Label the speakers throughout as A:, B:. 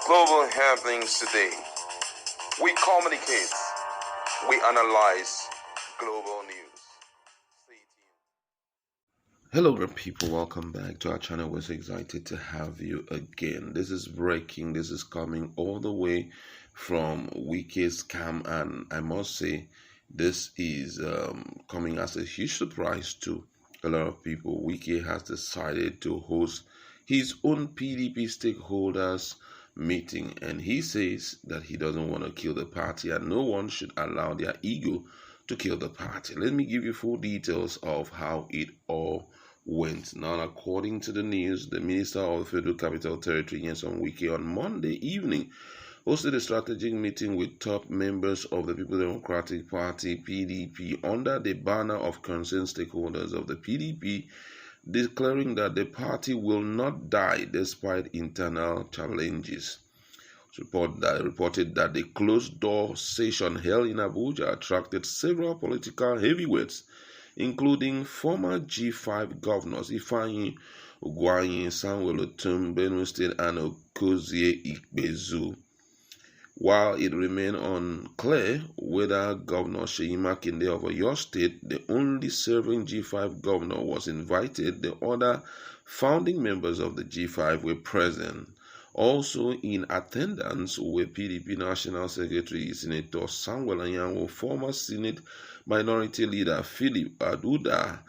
A: global happenings today. We communicate, we analyze global news. Stay tuned.
B: Hello people, welcome back to our channel. We're so excited to have you again. This is breaking. This is coming all the way from Wike's camp, and I must say this is coming as a huge surprise to a lot of people. Wike has decided to host his own PDP stakeholders meeting, and he says that he doesn't want to kill the party and no one should allow their ego to kill the party. Let me give you full details of how it all went. Now, according to the news, the Minister of the Federal Capital Territory, Nyesom Wike, on Monday evening hosted a strategic meeting with top members of the People's Democratic Party, PDP, under the banner of concerned stakeholders of the PDP, declaring that the party will not die despite internal challenges. Reported that the closed-door session held in Abuja attracted several political heavyweights, including former G5 governors Ifeanyi Ugwuanyi, Samuel Otom, Benue State, and Okozie Ikpezu. While it remained unclear whether Governor Seyi Makinde of Oyo State, the only serving G5 governor, was invited, the other founding members of the G5 were present. Also in attendance were PDP National Secretary Senator Samuel Anyanwu, former Senate Minority Leader Philip Aduda,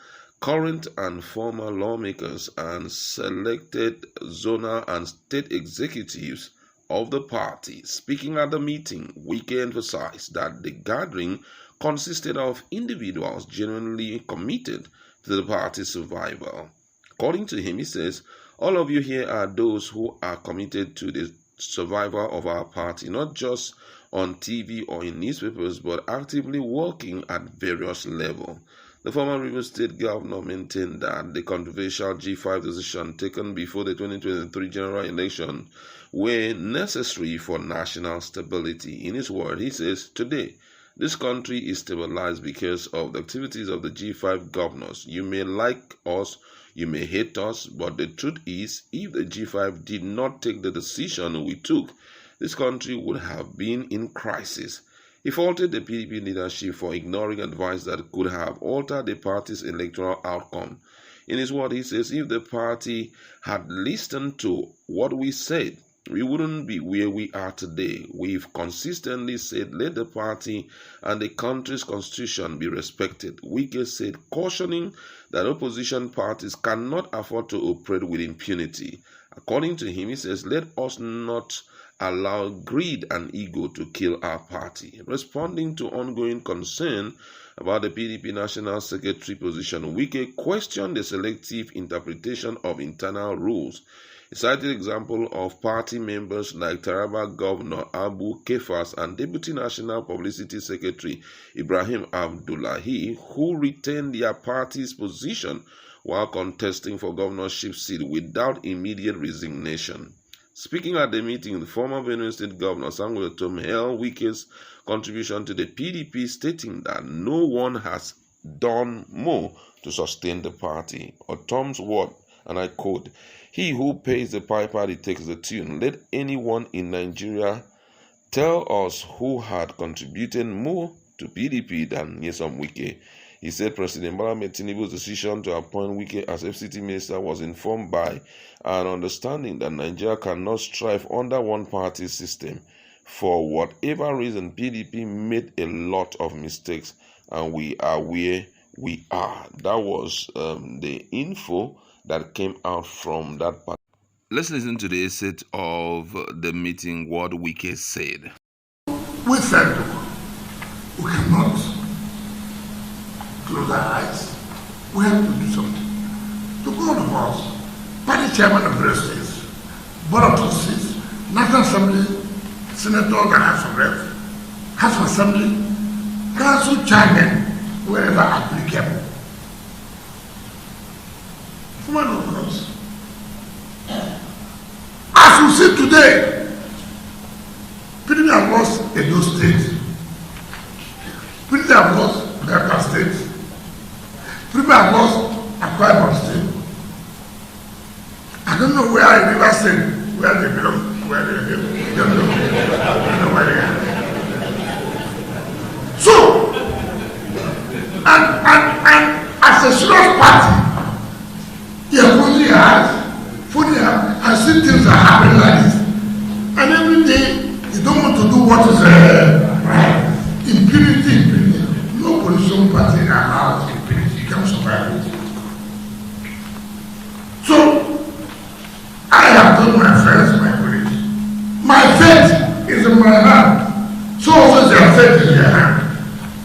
B: current and former lawmakers, and selected zonal and state executives of the party. Speaking at the meeting, Wike emphasized that the gathering consisted of individuals genuinely committed to the party's survival. According to him, he says, all of you here are those who are committed to the survival of our party, not just on TV or in newspapers, but actively working at various levels. The former Rivers State governor maintained that the controversial G5 decision taken before the 2023 general election were necessary for national stability. In his word, he says, today, this country is stabilized because of the activities of the G5 governors. You may like us, you may hate us, but the truth is, if the G5 did not take the decision we took, this country would have been in crisis. He faulted the PDP leadership for ignoring advice that could have altered the party's electoral outcome. In his word, he says, if the party had listened to what we said, we wouldn't be where we are today. We've consistently said, let the party and the country's constitution be respected. Wike said, cautioning that opposition parties cannot afford to operate with impunity. According to him, he says, let us not allow greed and ego to kill our party. Responding to ongoing concern about the PDP National Secretary position, Wike questioned the selective interpretation of internal rules. He cited example of party members like Taraba Governor Abu Kefas and Deputy National Publicity Secretary Ibrahim Abdullahi, who retained their party's position while contesting for governorship seat without immediate resignation. Speaking at the meeting, the former Benue State Governor Samuel Otom held Wike's contribution to the PDP, stating that no one has done more to sustain the party. Otom's word, and I quote, he who pays the piper takes the tune. Let anyone in Nigeria tell us who had contributed more to PDP than Nyesom Wike. He said President Bola Ahmed Tinubu's decision to appoint Wike as FCT minister was informed by an understanding that Nigeria cannot strive under one-party system. For whatever reason, PDP made a lot of mistakes, and we are where we are. That was the info that came out from that part. Let's listen to the excerpt of the meeting, what Wike said.
C: We said we cannot close our eyes. We have to do something. To all of us, party chairman of the states, board of trustees, National Assembly, senators and House of Reps, House of Assembly, council chairman, wherever applicable. One of us. As we see today, PDP have lost Edo State. PDP have lost Delta State. PDP have lost Akwa Ibom State. I don't know where in River State, where they belong, where they live. So, and as a serious party, you have only I see things are happening like this. And every day, you don't want to do what is right. Impunity. No political party allows impunity. You can't survive it. So, I have told my friends, my colleagues, my faith is in my hand. So also their faith is in their hand.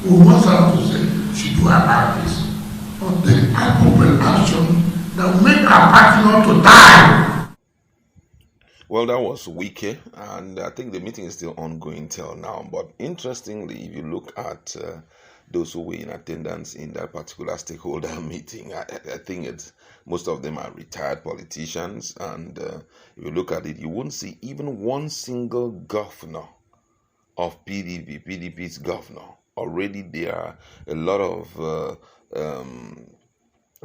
C: We must have to say, she do about this. Or take appropriate action that will make our party not to die.
B: Well, that was Wike, and I think the meeting is still ongoing till now. But interestingly, if you look at those who were in attendance in that particular stakeholder meeting, I think most of them are retired politicians. And if you look at it, you won't see even one single governor of PDP's governor. Already there are a lot of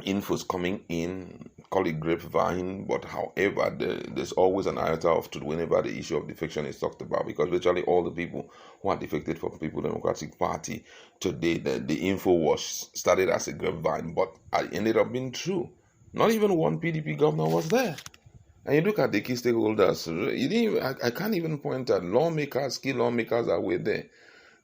B: infos coming in, call it grapevine, but however, there's always an iota of truth whenever the issue of defection is talked about, because virtually all the people who are defected from People Democratic Party today, the info was started as a grapevine, but it ended up being true. Not even one PDP governor was there. And you look at the key stakeholders, I can't even point at lawmakers, key lawmakers that were there.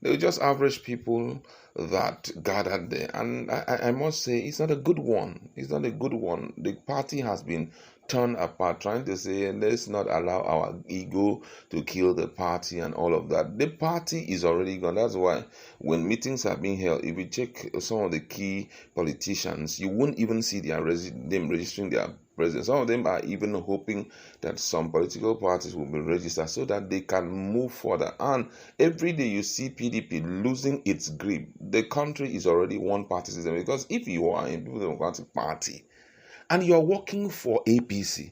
B: They were just average people that gathered there. And I must say, it's not a good one. It's not a good one. The party has been torn apart, trying to say, let's not allow our ego to kill the party and all of that. The party is already gone. That's why when meetings are being held, if you check some of the key politicians, you won't even see them registering their presence. Some of them are even hoping that some political parties will be registered so that they can move further. And every day you see PDP losing its grip. The country is already one party system, because if you are in People Democratic Party and you are working for APC,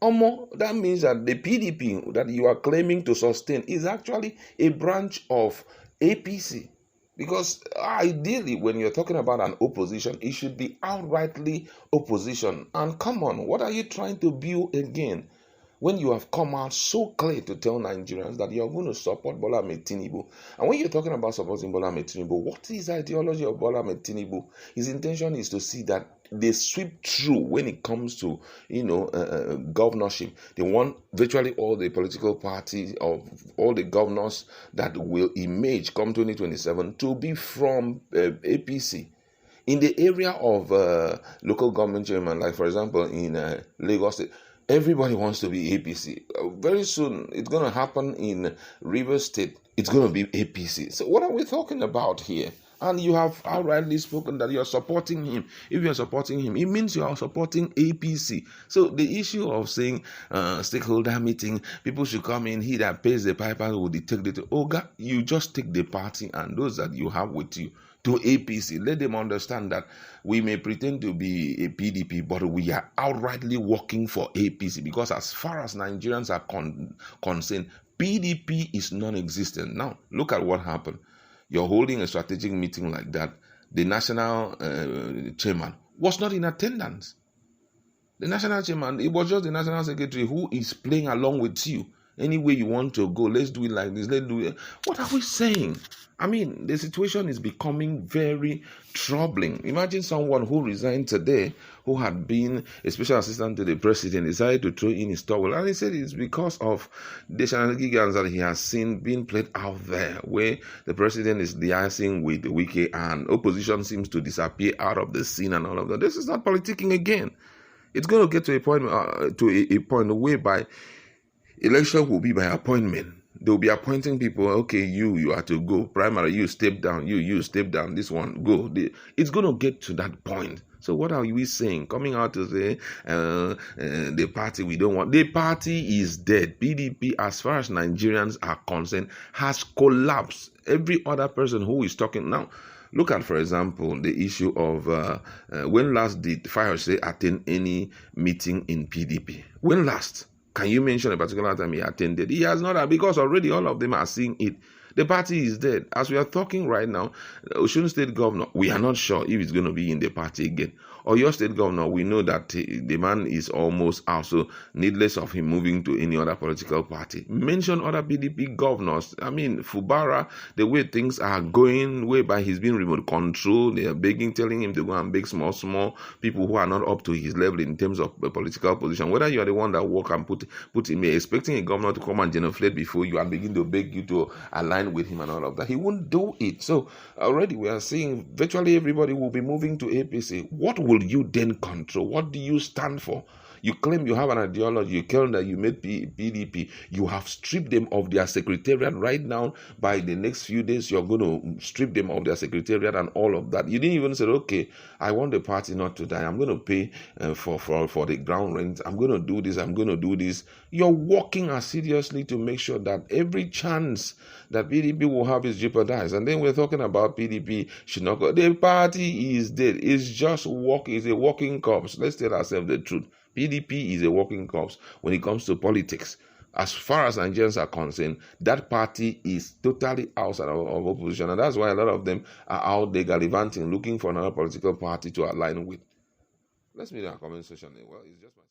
B: that means that the PDP that you are claiming to sustain is actually a branch of APC. Because ideally, when you're talking about an opposition, it should be outrightly opposition. And come on, what are you trying to build again? When you have come out so clear to tell Nigerians that you're going to support Bola Ahmed Tinubu. And when you're talking about supporting Bola Ahmed Tinubu, what is the ideology of Bola Ahmed Tinubu? His intention is to see that they sweep through when it comes to, governorship. They want virtually all the political parties of all the governors that will emerge come 2027 to be from APC. In the area of local government chairman, like for example in Lagos State, everybody wants to be APC. Very soon, it's going to happen in Rivers State. It's going to be APC. So what are we talking about here? And you have outrightly spoken that you're supporting him. If you're supporting him, it means you are supporting APC. So the issue of saying stakeholder meeting, people should come in, he that pays the piper will detect the Oga, you just take the party and those that you have with you to APC. Let them understand that we may pretend to be a PDP, but we are outrightly working for APC, because as far as Nigerians are concerned, PDP is non-existent. Now, look at what happened. You're holding a strategic meeting like that. The national chairman was not in attendance. The national chairman, it was just the national secretary who is playing along with you. Any way you want to go, let's do it like this, let's do it. What are we saying? I mean, the situation is becoming very troubling. Imagine someone who resigned today, who had been a special assistant to the president, decided to throw in his towel. And he said it's because of the shenanigans that he has seen being played out there, where the president is liaising with the Wike and opposition seems to disappear out of the scene and all of that. This is not politicking again. It's going to get to a point whereby election will be by appointment. They'll be appointing people. Okay, you are to go. Primary, you step down. You step down. This one, go. It's going to get to that point. So what are we saying? Coming out to say the party we don't want. The party is dead. PDP, as far as Nigerians are concerned, has collapsed. Every other person who is talking now. Look at, for example, the issue of when last did Fayose attend any meeting in PDP? When last? Can you mention a particular time he attended? He has not, because already all of them are seeing it, The party is dead. As we are talking right now, Osun State Governor, we are not sure if he's going to be in the party again. Or your state governor, we know that the man is almost out, so needless of him moving to any other political party. Mention other PDP governors. I mean, Fubara, the way things are going, whereby he's been remote control, they are begging, telling him to go and beg small people who are not up to his level in terms of the political position. Whether you are the one that work and put him here, expecting a governor to come and genuflect before you and begin to beg you to align with him and all of that, he won't do it. So already we are seeing virtually everybody will be moving to APC. What will you then control? What do you stand for? You claim you have an ideology. You claim that you made PDP. You have stripped them of their secretariat right now. By the next few days, you're going to strip them of their secretariat and all of that. You didn't even say, okay, I want the party not to die. I'm going to pay for the ground rent. I'm going to do this. I'm going to do this. You're working assiduously to make sure that every chance that PDP will have is jeopardized. And then we're talking about PDP should not go. The party is dead. It's just it's a walking corpse. Let's tell ourselves the truth. PDP is a walking corpse when it comes to politics. As far as Nigerians are concerned, that party is totally outside of opposition. And that's why a lot of them are out there gallivanting, looking for another political party to align with. Let's meet in our comment section. Well, it's just my